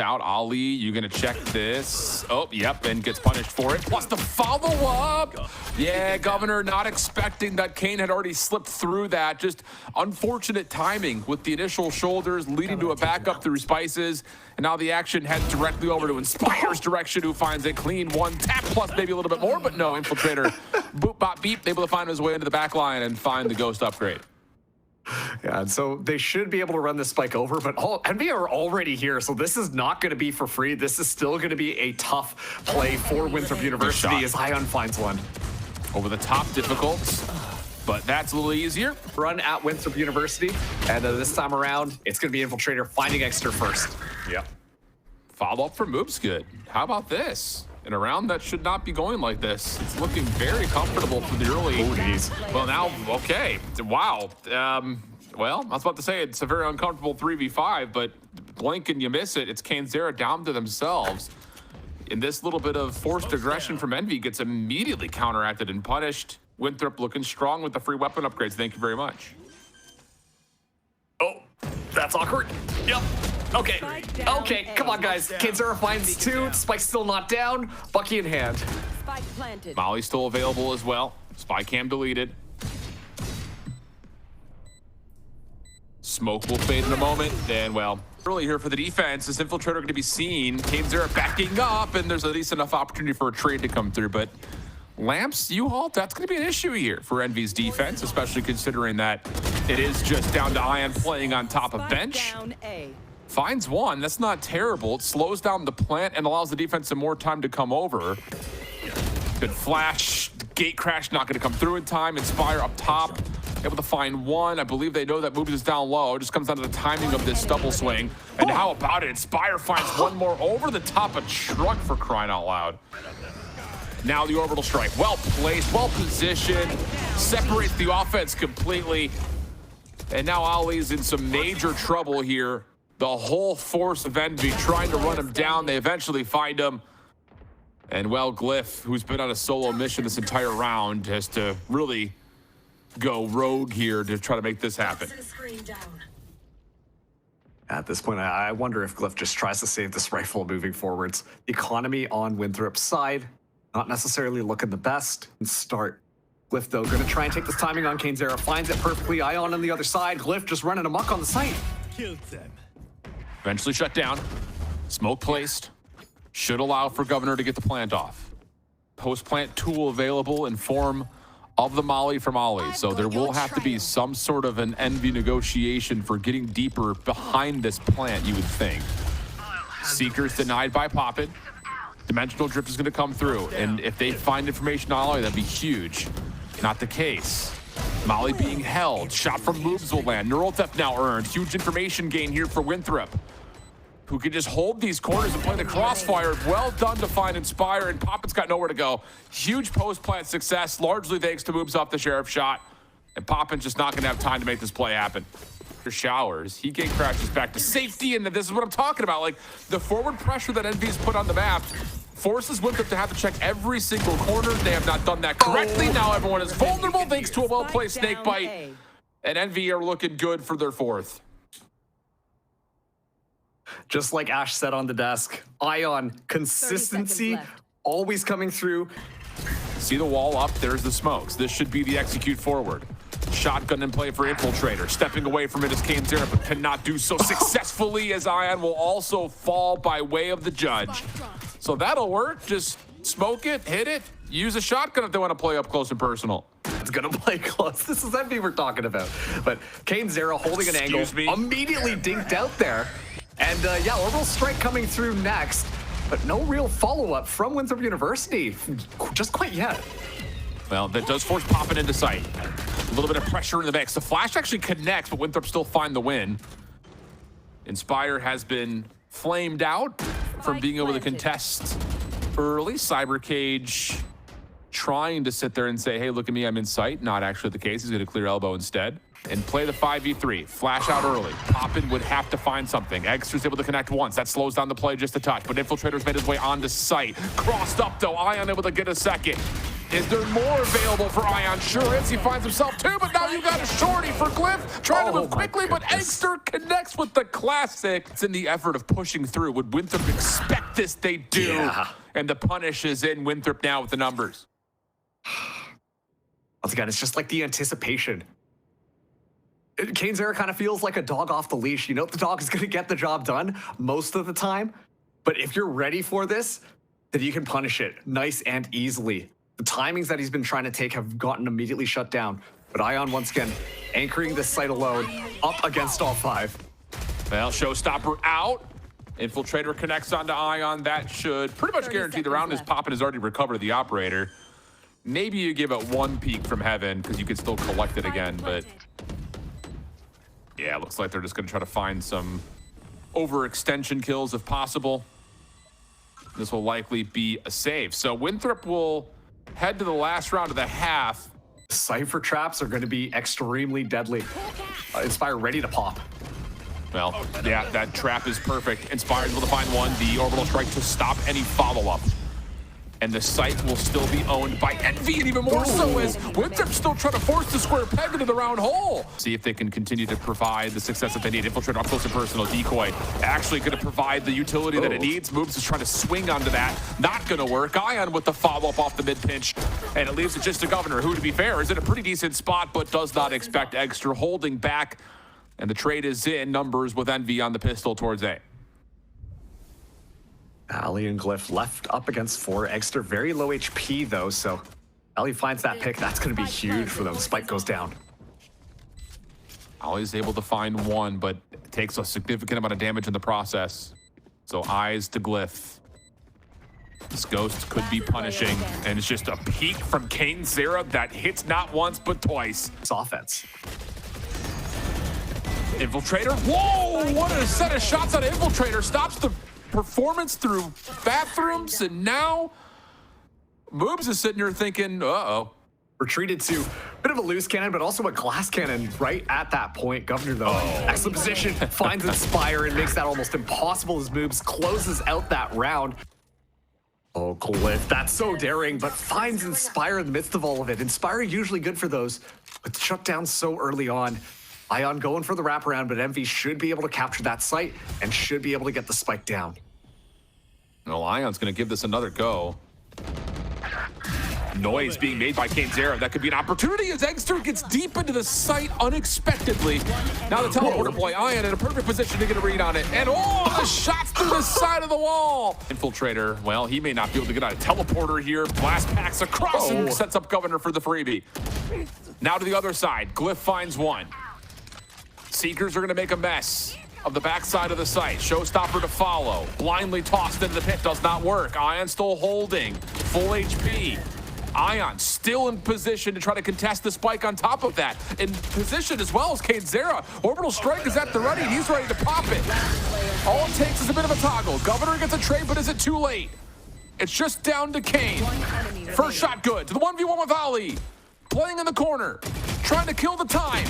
Out Ali, you gonna check this? Oh, yep, and gets punished for it. Plus the follow-up. Yeah, Governor not expecting that Kane had already slipped through that. Just unfortunate timing with the initial shoulders leading to a backup through Spices. And now the action heads directly over to Inspire's direction, who finds a clean one tap plus maybe a little bit more, but no, Infiltrator boop bop beep, able to find his way into the back line and find the ghost upgrade. Yeah, and so they should be able to run this spike over, but Envy are already here, so this is not going to be for free. This is still going to be a tough play for Winthrop University as Ion finds one. Over the top difficult, but that's a little easier. Run at Winthrop University, and this time around, it's going to be Infiltrator finding Exeter first. Yep. Follow up for Moob's good. How about this? In a round that should not be going like this. It's looking very comfortable for the early. Oh, geez. Well, now, okay. Wow. Well, I was about to say it's a very uncomfortable 3v5, but blink and you miss it. It's Kanezera down to themselves. And this little bit of forced aggression from Envy gets immediately counteracted and punished. Winthrop looking strong with the free weapon upgrades. Thank you very much. Oh, that's awkward. Yep. Okay, okay, come on, guys. Kanezera finds two. Spike's still not down. Bucky in hand. Spike planted. Molly's still available as well. Spy cam deleted. Smoke will fade in a moment. And, well, early here for the defense. Is Infiltrator going to be seen? Kanezera backing up, and there's at least enough opportunity for a trade to come through. But Lamps, U-Halt, that's going to be an issue here for Envy's defense, especially considering that it is just down to Ion playing on top of bench. Down A. Finds one. That's not terrible. It slows down the plant and allows the defense some more time to come over. Good flash. Gate crash not going to come through in time. Inspire up top. Able to find one. I believe they know that Moobs is down low. It just comes down to the timing of this double swing. And how about it? Inspire finds one more over the top of Truck, for crying out loud. Now the orbital strike. Well placed, well positioned. Separates the offense completely. And now Ali's in some major trouble here. The whole force of Envy trying to run him down. They eventually find him. And, well, Glyph, who's been on a solo mission this entire round, has to really go rogue here to try to make this happen. At this point, I wonder if Glyph just tries to save this rifle moving forwards. The economy on Winthrop's side, not necessarily looking the best. And start. Glyph, though, going to try and take this timing on Kanezera. Finds it perfectly. Ion on the other side. Glyph just running amok on the site. Killed them. Eventually shut down. Smoke placed. Should allow for Governor to get the plant off. Post-plant tool available in form of the Molly from Ollie. So there will have to be some sort of an Envy negotiation for getting deeper behind this plant, you would think. Seeker's denied by Poppin. Dimensional Drift is going to come through. And if they find information on Ollie, that'd be huge. Not the case. Molly being held. Shot from Moobs will land. Neural Theft now earned. Huge information gain here for Winthrop, who can just hold these corners and play the crossfire. Well done to find Inspire, and Poppin's got nowhere to go. Huge post-plant success, largely thanks to Moobs off the Sheriff shot. And Poppin's just not going to have time to make this play happen. After showers, he gate crashes back to safety, and this is what I'm talking about. Like, the forward pressure that Envy's put on the map forces Winthrop to have to check every single corner. They have not done that correctly. Now everyone is vulnerable thanks to a well-placed snake bite. And Envy are looking good for their fourth. Just like Ash said on the desk, Ion, consistency, always coming through. See the wall up, there's the smokes. This should be the execute forward. Shotgun in play for Infiltrator. Stepping away from it is Kanezera, but cannot do so successfully, as Ion will also fall by way of the judge. So that'll work. Just smoke it, hit it, use a shotgun if they want to play up close and personal. It's gonna play close. This is Envy we're talking about. But Kanezera holding an angle, immediately dinked out there. And yeah, orbital strike coming through next, but no real follow-up from Winthrop University, just quite yet. Well, that does force Poppin into sight. A little bit of pressure in the mix. The flash actually connects, but Winthrop still find the win. Inspire has been flamed out from being able to contest early. Cyber Cage trying to sit there and say, hey, look at me, I'm in sight. Not actually the case. He's going to clear elbow instead and play the 5v3. Flash out early. Poppin would have to find something. Extra's able to connect once. That slows down the play just a touch, but Infiltrator's made his way onto sight. Crossed up, though. Ion able to get a second. Is there more available for Ion? Sure is. He finds himself too, but now you got a shorty for Glyph. Trying to move quickly, but Eggster connects with the classic. It's in the effort of pushing through. Would Winthrop expect this? They do. Yeah. And the punish is in Winthrop now with the numbers. Once again, it's just like the anticipation. Kane's Era kind of feels like a dog off the leash. You know the dog is going to get the job done most of the time. But if you're ready for this, then you can punish it nice and easily. The timings that he's been trying to take have gotten immediately shut down. But Ion, once again, anchoring this site alone, up against all five. Well, Showstopper out. Infiltrator connects onto Ion. That should pretty much guarantee the round as Poppin has already recovered the operator. Maybe you give it one peek from heaven because you could still collect it again, but yeah, it looks like they're just going to try to find some overextension kills if possible. This will likely be a save. So Winthrop will head to the last round of the half. Cypher traps are going to be extremely deadly. Inspire ready to pop. Well, yeah, that trap is perfect. Inspire's able to find one. The orbital strike to stop any follow-up. And the site will still be owned by Envy, and even more so as Winthrop's still trying to force the square peg into the round hole. See if they can continue to provide the success that they need. Infiltrate up close and personal. Decoy actually going to provide the utility that it needs. Moves is trying to swing onto that. Not going to work. Ion with the follow-up off the mid-pinch. And it leaves it just to Governor, who, to be fair, is in a pretty decent spot, but does not expect extra, holding back. And the trade is in. Numbers with Envy on the pistol towards A. Ali and Glyph left up against 4. Eggster very low HP though, so Ali finds that pick. That's going to be huge for them. Spike goes down. Ali's able to find one, but it takes a significant amount of damage in the process. So eyes to Glyph. This ghost could be punishing, and it's just a peek from Kane Zera that hits not once but twice. It's offense. Infiltrator. Whoa! What a set of shots on Infiltrator. Stops the performance through bathrooms, and now Moobs is sitting here thinking, uh-oh. Retreated to a bit of a loose cannon, but also a glass cannon right at that point. Governor, though, excellent position, finds Inspire and makes that almost impossible as Moobs closes out that round. Oh, Glyph, that's so daring, but finds Inspire in the midst of all of it. Inspire usually good for those, but shut down so early on. Ion going for the wraparound, but Envy should be able to capture that site and should be able to get the spike down. Well, Ion's going to give this another go. Noise being made by Kane Zera. That could be an opportunity as Eggster gets deep into the site unexpectedly. Now the teleporter boy, Ion, in a perfect position to get a read on it. And oh, the shots through the side of the wall. Infiltrator, well, he may not be able to get out a teleporter here. Blast packs across and sets up Governor for the freebie. Now to the other side, Glyph finds one. Seekers are going to make a mess of the backside of the site. Showstopper to follow. Blindly tossed into the pit. Does not work. Ion still holding. Full HP. Ion still in position to try to contest the spike on top of that. In position as well as Kane Zera. Orbital strike is at the ready. He's ready to pop it. All it takes is a bit of a toggle. Governor gets a trade, but is it too late? It's just down to Kane. First shot good. To the 1v1 with Ali. Playing in the corner. Trying to kill the time.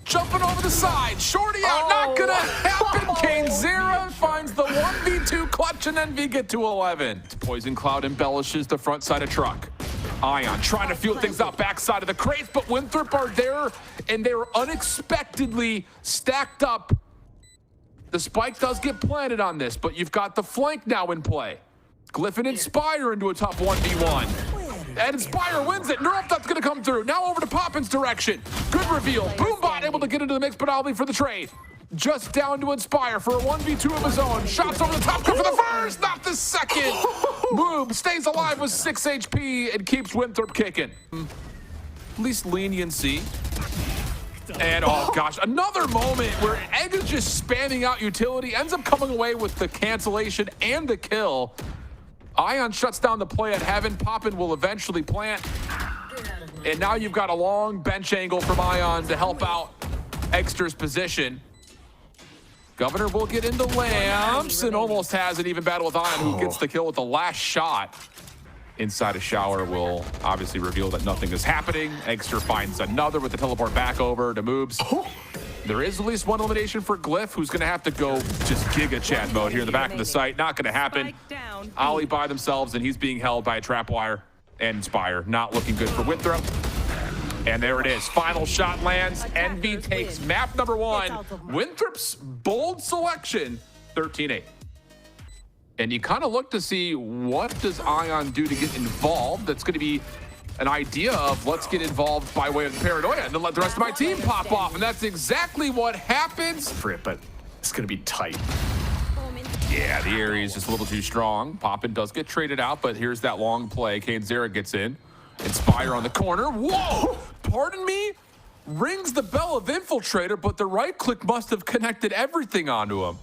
Jumping over the side, shorty out, not gonna happen. Kane Zera finds the 1v2 clutch and Envy get to 11. Poison Cloud embellishes the front side of truck. Ion trying to feel things out backside of the crates, but Winthrop are there, and they're unexpectedly stacked up. The spike does get planted on this, but you've got the flank now in play. Glyph and Inspire into a tough 1v1. And Inspire wins it. Neuroptop's going to come through. Now over to Poppin's direction. Good reveal. Boombot able to get into the mix, but Ali for the trade. Just down to Inspire for a 1v2 of his own. Shots over the top. Good for the first, not the second. Moob stays alive with 6 HP and keeps Winthrop kicking. At least leniency. And oh gosh, another moment where Egg is just spamming out utility. Ends up coming away with the cancellation and the kill. Ion shuts down the play at Heaven. Poppin will eventually plant. And now you've got a long bench angle from Ion to help out Eggster's position. Governor will get into lamps and almost has an even battle with Ion, who gets the kill with the last shot. Inside a shower will obviously reveal that nothing is happening. Eggster finds another with the teleport back over to Moobs. There is at least one elimination for Glyph, who's going to have to go just Giga Chat mode here in the back of the site. Not going to happen. Ali by themselves, and he's being held by a trap wire. and Inspire. Not looking good for Winthrop. And there it is. Final shot lands. Envy takes map number 1. Winthrop's bold selection, 13-8. And you kind of look to see what does Ion do to get involved. That's going to be an idea of let's get involved by way of paranoia and then let the rest of my team pop off. And that's exactly what happens. For it, but it's going to be tight. Yeah, the area is just a little too strong. Poppin does get traded out, but here's that long play. Zera gets in. Inspire on the corner. Whoa! Pardon me? Rings the bell of Infiltrator, but the right click must have connected everything onto him.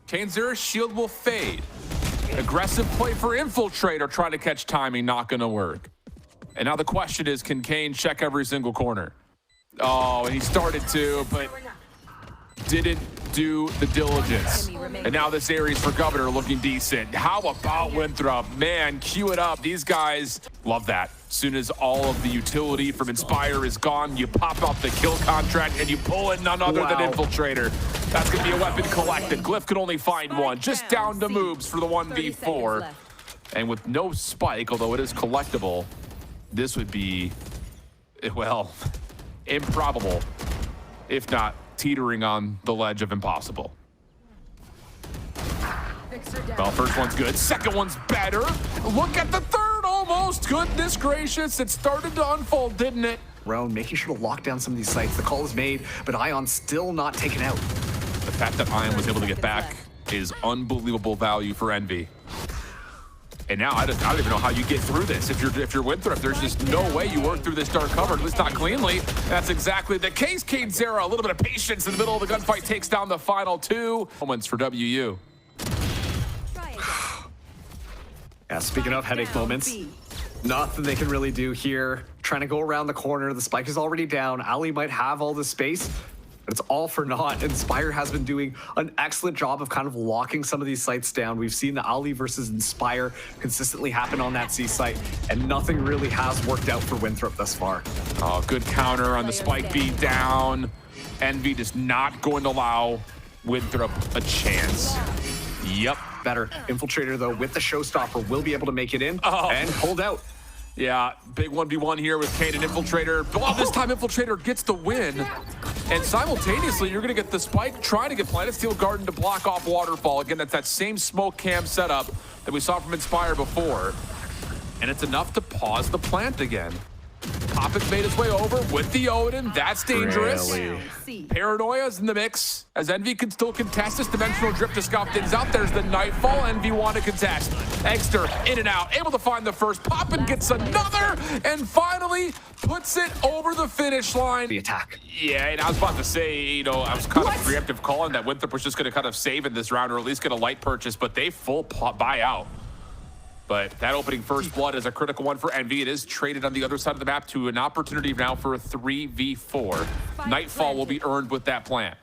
Zera's shield will fade. Aggressive play for Infiltrator, trying to catch timing, not gonna work. And now the question is, can Kane check every single corner? Oh, and he started to, but didn't do the diligence. And now this Ares for Governor looking decent. How about Winthrop? Man, cue it up. These guys love that. As soon as all of the utility from Inspire is gone, you pop out the kill contract and you pull in none other than Infiltrator. That's going to be a weapon collected. Glyph could only find one, just down to moves for the 1v4. And with no spike, although it is collectible, this would be, well, improbable, if not teetering on the ledge of impossible. Well, first one's good, second one's better. Look at the third, almost. Goodness gracious, it started to unfold, didn't it? Round making sure to lock down some of these sites. The call is made, but Ion still not taken out. The fact that Ion was able to get back is unbelievable value for Envy. And now I don't even know how you get through this. If you're Winthrop, there's just no way you work through this dark cover, at least not cleanly. That's exactly the case. Zera, a little bit of patience in the middle of the gunfight, takes down the final 2 moments for WU. Yeah, speaking of headache moments, nothing they can really do here. Trying to go around the corner. The spike is already down. Ali might have all the space, but it's all for naught. Inspire has been doing an excellent job of kind of locking some of these sites down. We've seen the Ali versus Inspire consistently happen on that C site, and nothing really has worked out for Winthrop thus far. Oh, good counter on the spike beat down. Envy just not going to allow Winthrop a chance. Yep. Better. Infiltrator, though, with the showstopper, will be able to make it in and hold out. Yeah, big 1v1 here with Kane and Infiltrator. But this time Infiltrator gets the win. And simultaneously, you're going to get the spike trying to get Planet Steel Garden to block off Waterfall. Again, that's that same smoke cam setup that we saw from Inspire before. And it's enough to pause the plant again. Poppin made his way over with the Odin. That's dangerous. Really? Paranoia's in the mix, as Envy can still contest this dimensional drift to scout things out. There's the Nightfall. Envy want to contest. Egster in and out, able to find the first. Poppin gets another, and finally puts it over the finish line. The attack. Yeah, and I was about to say, you know, I was kind of preemptive calling that Winthrop was just going to kind of save in this round, or at least get a light purchase, but they full buy out. But that opening first blood is a critical one for Envy. It is traded on the other side of the map to an opportunity now for a 3v4. Nightfall will be earned with that plant.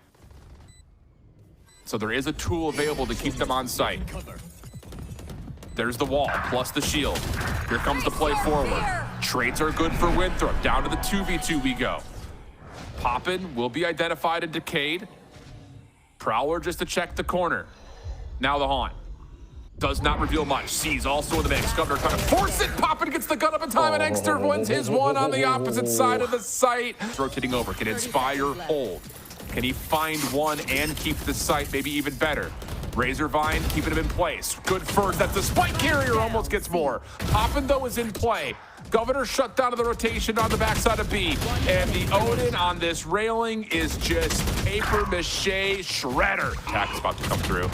So there is a tool available to keep them on site. There's the wall, plus the shield. Here comes the play forward. Trades are good for Winthrop. Down to the 2v2 we go. Poppin will be identified and decayed. Prowler just to check the corner. Now the Haunt. Does not reveal much. Sees also in the mix. Governor trying to force it. Poppin gets the gun up in time, and Egster wins his one on the opposite side of the site. Rotating over. Can Inspire hold? Can he find one and keep the site maybe even better? Razorvine keeping him in place. Good first. That's the spike carrier. Almost gets more. Poppin, though, is in play. Governor shut down to the rotation on the backside of B. And the Odin on this railing is just paper mache shredder. Attack is about to come through.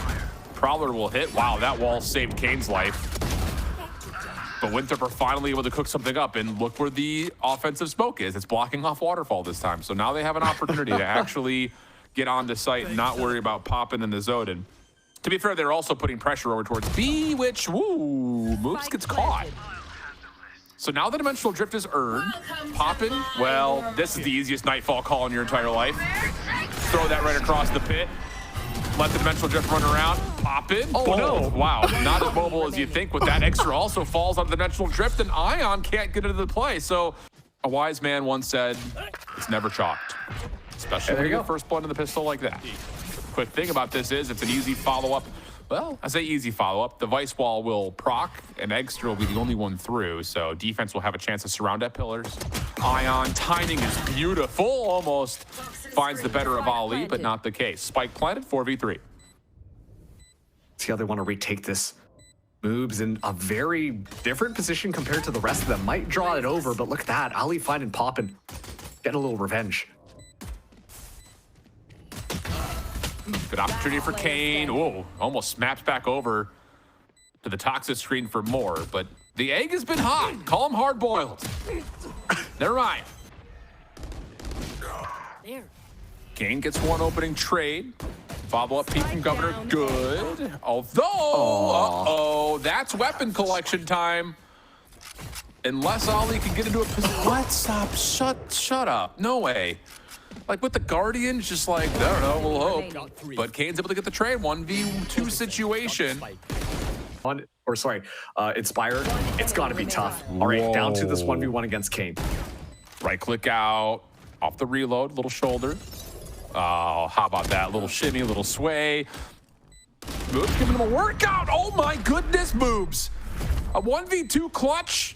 Prowler will hit. Wow, that wall saved Kane's life. But Winthrop are finally able to cook something up, and look where the offensive smoke is. It's blocking off Waterfall this time. So now they have an opportunity to actually get on the site and not worry about Poppin and the Zodin. To be fair, they're also putting pressure over towards B, which, woo, moves gets caught. So now the Dimensional Drift is earned. Poppin, well, this is the easiest Nightfall call in your entire life. Throw that right across the pit. Let the Dimensional Drift run around. Poppin. Oh, no. Wow, not as mobile as you think with that. Extra also falls on the Dimensional Drift, and Ion can't get into the play. So a wise man once said, it's never chalked. Especially when you get first blood in the pistol like that. Quick thing about this is it's an easy follow-up Well, I say easy follow-up. The Vice Wall will proc, and Eggster will be the only one through, so defense will have a chance to surround at pillars. Ion, timing is beautiful. Almost finds the better of Ali, but not the case. Spike planted, 4v3. See how they want to retake this. Moves in a very different position compared to the rest of them. Might draw it over, but look at that. Ali finding popping. Get a little revenge. Good opportunity for Kane. Whoa, almost snaps back over to the toxic screen for more, but the egg has been hot. Call him hard-boiled. Never mind. Kane gets one opening trade. Follow-up peek from Governor. Good. Although, that's weapon collection time. Unless Ali can get into a position. What? Stop. Shut up. No way. Like with the Guardians, just like, I don't know, we'll hope. But Kane's able to get the trade. 1v2 situation. Inspire. It's got to be tough. All right, down to this 1v1 against Kane. Right click out. Off the reload. Little shoulder. Oh, how about that? Little shimmy, little sway. Moves giving him a workout. Oh my goodness, moves. A 1v2 clutch.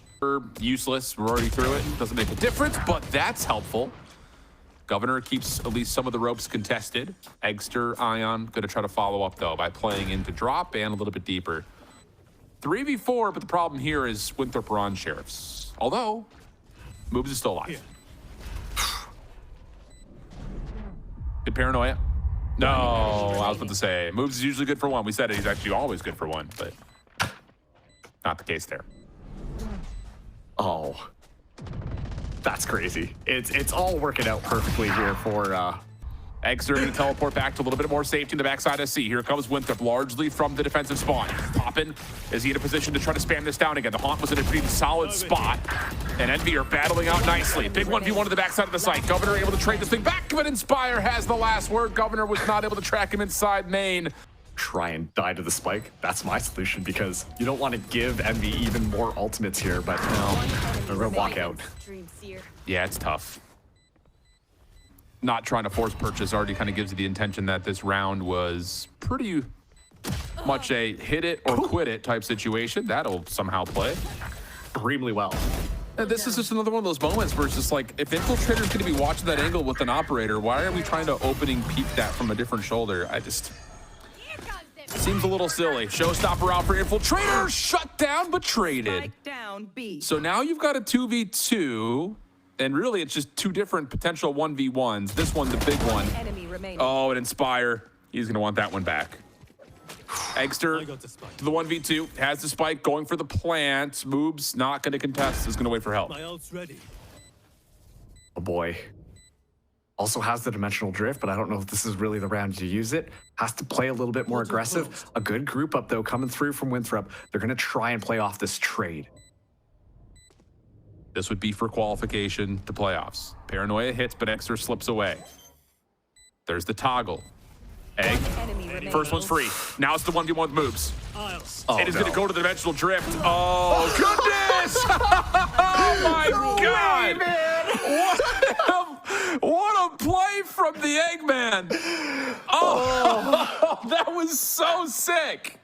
Useless. We're already through it. Doesn't make a difference, but that's helpful. Governor keeps at least some of the ropes contested. Eggster, Ion, going to try to follow up, though, by playing into drop and a little bit deeper. 3v4, but the problem here is Winthrop are on Sheriffs. Although, Moobs is still alive. Good paranoia. No, I was about to say, Moobs is usually good for one. We said it, he's actually always good for one, but not the case there. Oh. That's crazy. It's all working out perfectly here for Eggster going to teleport back to a little bit more safety in the backside of C. Here comes Winthrop, largely from the defensive spawn. Poppin, is he in a position to try to spam this down again? The Haunt was in a pretty solid spot, and Envy are battling out nicely. Big 1v1 to the backside of the site. Governor able to trade this thing back, but Inspire has the last word. Governor was not able to track him inside main. Try and die to the spike. That's my solution, because you don't want to give Envy even more ultimates here, but no, they're going to walk out. Yeah, it's tough. Not trying to force purchase already kind of gives you the intention that this round was pretty much a hit it or quit it type situation. That'll somehow play extremely well. And this is just another one of those moments where it's just like, if Infiltrator's going to be watching that angle with an operator, why are we trying to opening peek that from a different shoulder? Seems a little silly. Showstopper out for Infiltrator, shut down but traded. So now you've got a 2v2, and really it's just two different potential 1v1s. This one, the big one. Oh, and Inspire, he's gonna want that one back. Eggster to the 1v2, has the spike, going for the plant. Moobs not gonna contest, is gonna wait for help. Oh boy. Also has the dimensional drift, but I don't know if this is really the round to use it. Has to play a little bit more aggressive. A good group up, though, coming through from Winthrop. They're going to try and play off this trade. This would be for qualification to playoffs. Paranoia hits, but Eggster slips away. There's the toggle. Egg. First one's free. Now it's the 1v1 moves. Oh, it is going to go to the dimensional drift. Oh, goodness! Oh, my God! What a play from the Eggman! Oh, that was so sick!